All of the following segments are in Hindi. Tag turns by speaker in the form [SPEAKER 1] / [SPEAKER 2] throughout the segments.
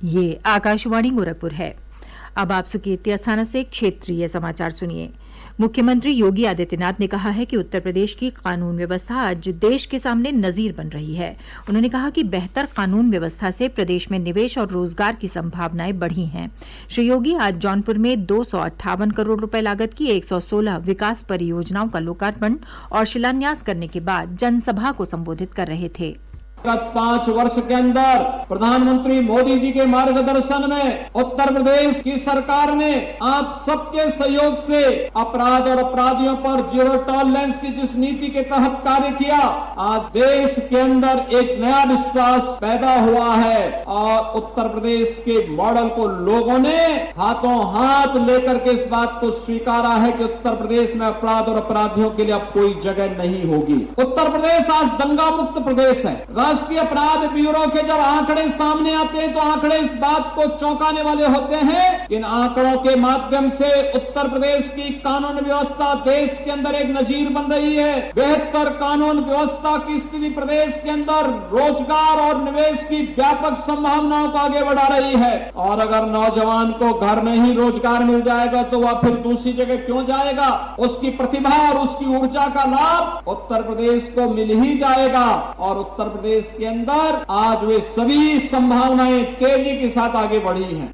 [SPEAKER 1] ये आकाशवाणी गोरखपुर है। अब आप सुकीर्ति अस्थाना से क्षेत्रीय समाचार सुनिए। मुख्यमंत्री योगी आदित्यनाथ ने कहा है कि उत्तर प्रदेश की कानून व्यवस्था आज देश के सामने नजीर बन रही है। उन्होंने कहा कि बेहतर कानून व्यवस्था से प्रदेश में निवेश और रोजगार की संभावनाएं बढ़ी हैं। श्री योगी आज जौनपुर में 258 करोड़ रुपए लागत की 116 विकास परियोजनाओं का लोकार्पण और शिलान्यास करने के बाद जनसभा को संबोधित कर रहे थे।
[SPEAKER 2] गत 5 वर्ष के अंदर प्रधानमंत्री मोदी जी के मार्गदर्शन में उत्तर प्रदेश की सरकार ने आप सबके सहयोग से अपराध और अपराधियों पर जीरो टॉलरेंस की जिस नीति के तहत कार्य किया, आज देश के अंदर एक नया विश्वास पैदा हुआ है और उत्तर प्रदेश के मॉडल को लोगों ने हाथों हाथ लेकर के इस बात को स्वीकारा है कि उत्तर प्रदेश में अपराध और अपराधियों के लिए अब कोई जगह नहीं होगी। उत्तर प्रदेश आज दंगा मुक्त प्रदेश है। राष्ट्रीय अपराध ब्यूरो के जब आंकड़े सामने आते हैं तो आंकड़े इस बात को चौंकाने वाले होते हैं। इन आंकड़ों के माध्यम से उत्तर प्रदेश की कानून व्यवस्था देश के अंदर एक नजीर बन रही है। बेहतर कानून व्यवस्था की स्थिति प्रदेश के अंदर रोजगार और निवेश की व्यापक संभावनाओं को आगे बढ़ा रही है। और अगर नौजवान को घर में ही रोजगार मिल जाएगा तो वह फिर दूसरी जगह क्यों जाएगा? उसकी प्रतिभा और उसकी ऊर्जा का लाभ उत्तर प्रदेश को मिल ही जाएगा और उत्तर प्रदेश के अंदर आज वे सभी संभावनाएं तेजी के साथ आगे बढ़ी हैं।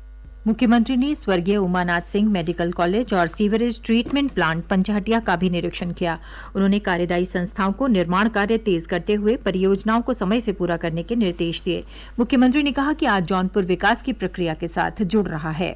[SPEAKER 1] मुख्यमंत्री ने स्वर्गीय उमानाथ सिंह मेडिकल कॉलेज और सीवरेज ट्रीटमेंट प्लांट पंचहटिया का भी निरीक्षण किया। उन्होंने कार्यदायी संस्थाओं को निर्माण कार्य तेज करते हुए परियोजनाओं को समय से पूरा करने के निर्देश दिए। मुख्यमंत्री ने कहा कि आज जौनपुर विकास की प्रक्रिया के साथ जुड़ रहा है।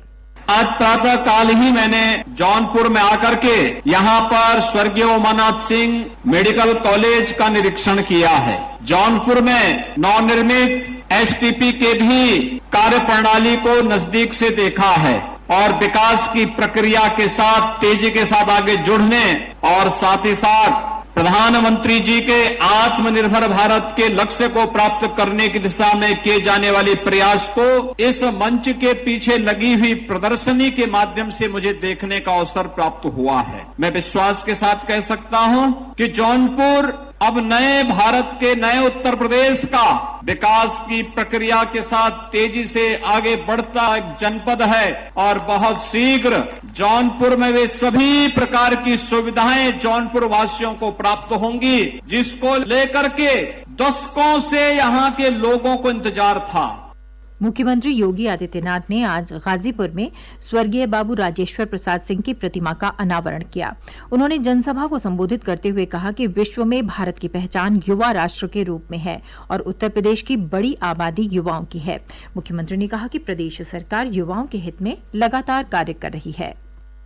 [SPEAKER 3] आज प्रातः काल ही मैंने जौनपुर में आकर के यहाँ पर स्वर्गीय उमानाथ सिंह मेडिकल कॉलेज का निरीक्षण किया है। जौनपुर में नवनिर्मित एसटीपी के भी कार्य प्रणाली को नजदीक से देखा है और विकास की प्रक्रिया के साथ तेजी के साथ आगे जुड़ने और साथ ही साथ प्रधानमंत्री जी के आत्मनिर्भर भारत के लक्ष्य को प्राप्त करने की दिशा में किए जाने वाले प्रयास को इस मंच के पीछे लगी हुई प्रदर्शनी के माध्यम से मुझे देखने का अवसर प्राप्त हुआ है। मैं विश्वास के साथ कह सकता हूं कि जौनपुर अब नए भारत के नए उत्तर प्रदेश का विकास की प्रक्रिया के साथ तेजी से आगे बढ़ता एक जनपद है और बहुत शीघ्र जौनपुर में वे सभी प्रकार की सुविधाएं जौनपुर वासियों को प्राप्त होंगी जिसको लेकर के दशकों से यहाँ के लोगों को इंतजार था।
[SPEAKER 1] मुख्यमंत्री योगी आदित्यनाथ ने आज गाजीपुर में स्वर्गीय बाबू राजेश्वर प्रसाद सिंह की प्रतिमा का अनावरण किया। उन्होंने जनसभा को संबोधित करते हुए कहा कि विश्व में भारत की पहचान युवा राष्ट्र के रूप में है और उत्तर प्रदेश की बड़ी आबादी युवाओं की है। मुख्यमंत्री ने कहा कि प्रदेश सरकार युवाओं के हित में लगातार कार्य कर रही है।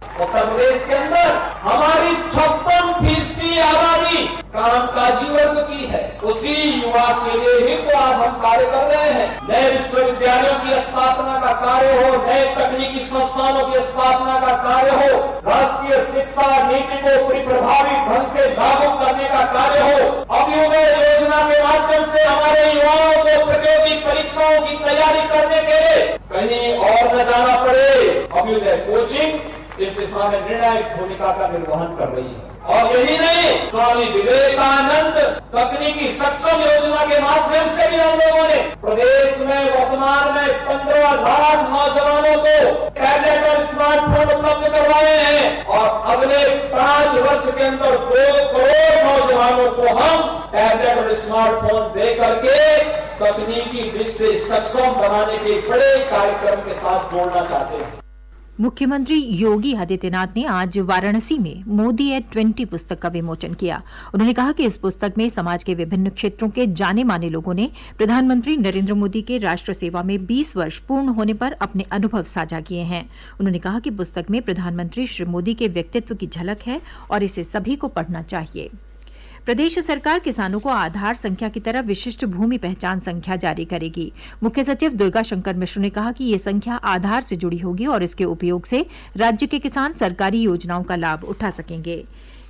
[SPEAKER 2] उत्तर प्रदेश के अंदर हमारी 56% आबादी कामकाजी वर्ग की है। उसी युवा के लिए ही तो आज हम कार्य कर रहे हैं। नए विश्वविद्यालयों की स्थापना का कार्य हो, नए तकनीकी संस्थानों की स्थापना का कार्य हो, राष्ट्रीय शिक्षा नीति को पूरी प्रभावी ढंग से लागू करने का कार्य हो। अभ्युदय योजना के माध्यम से हमारे युवाओं को प्रतियोगी परीक्षाओं की तैयारी करने के लिए कहीं और न जाना पड़े। अभ्युदय कोचिंग इस दिशा में निर्णायक भूमिका का निर्वहन कर रही है। और यही नहीं, स्वामी विवेकानंद तकनीकी सक्षम योजना के माध्यम से भी हम लोगों ने प्रदेश में वर्तमान में 15 लाख नौजवानों को टैबलेट और स्मार्टफोन उपलब्ध करवाए हैं और अगले 5 वर्ष के अंदर 2 करोड़ नौजवानों को हम टैबलेट और स्मार्टफोन दे करके तकनीकी दृष्टि से सक्षम बनाने के बड़े कार्यक्रम के साथ जोड़ना चाहते हैं।
[SPEAKER 1] मुख्यमंत्री योगी आदित्यनाथ ने आज वाराणसी में मोदी एट 20 पुस्तक का विमोचन किया। उन्होंने कहा कि इस पुस्तक में समाज के विभिन्न क्षेत्रों के जाने माने लोगों ने प्रधानमंत्री नरेंद्र मोदी के राष्ट्र सेवा में 20 वर्ष पूर्ण होने पर अपने अनुभव साझा किए हैं। उन्होंने कहा कि पुस्तक में प्रधानमंत्री श्री मोदी के व्यक्तित्व की झलक है और इसे सभी को पढ़ना चाहिए। प्रदेश सरकार किसानों को आधार संख्या की तरह विशिष्ट भूमि पहचान संख्या जारी करेगी। मुख्य सचिव दुर्गा शंकर मिश्र ने कहा कि ये संख्या आधार से जुड़ी होगी और इसके उपयोग से राज्य के किसान सरकारी योजनाओं का लाभ उठा सकेंगे।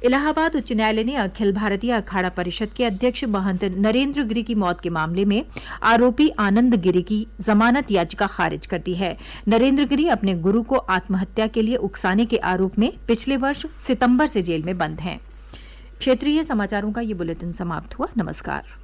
[SPEAKER 1] इलाहाबाद उच्च न्यायालय ने अखिल भारतीय अखाड़ा परिषद के अध्यक्ष महंत नरेंद्र गिरि की मौत के मामले में आरोपी आनंद गिरि की जमानत याचिका खारिज कर दी है। नरेंद्र गिरि अपने गुरु को आत्महत्या के लिए उकसाने के आरोप में पिछले वर्ष सितंबर से जेल में बंद हैं। क्षेत्रीय समाचारों का ये बुलेटिन समाप्त हुआ। नमस्कार।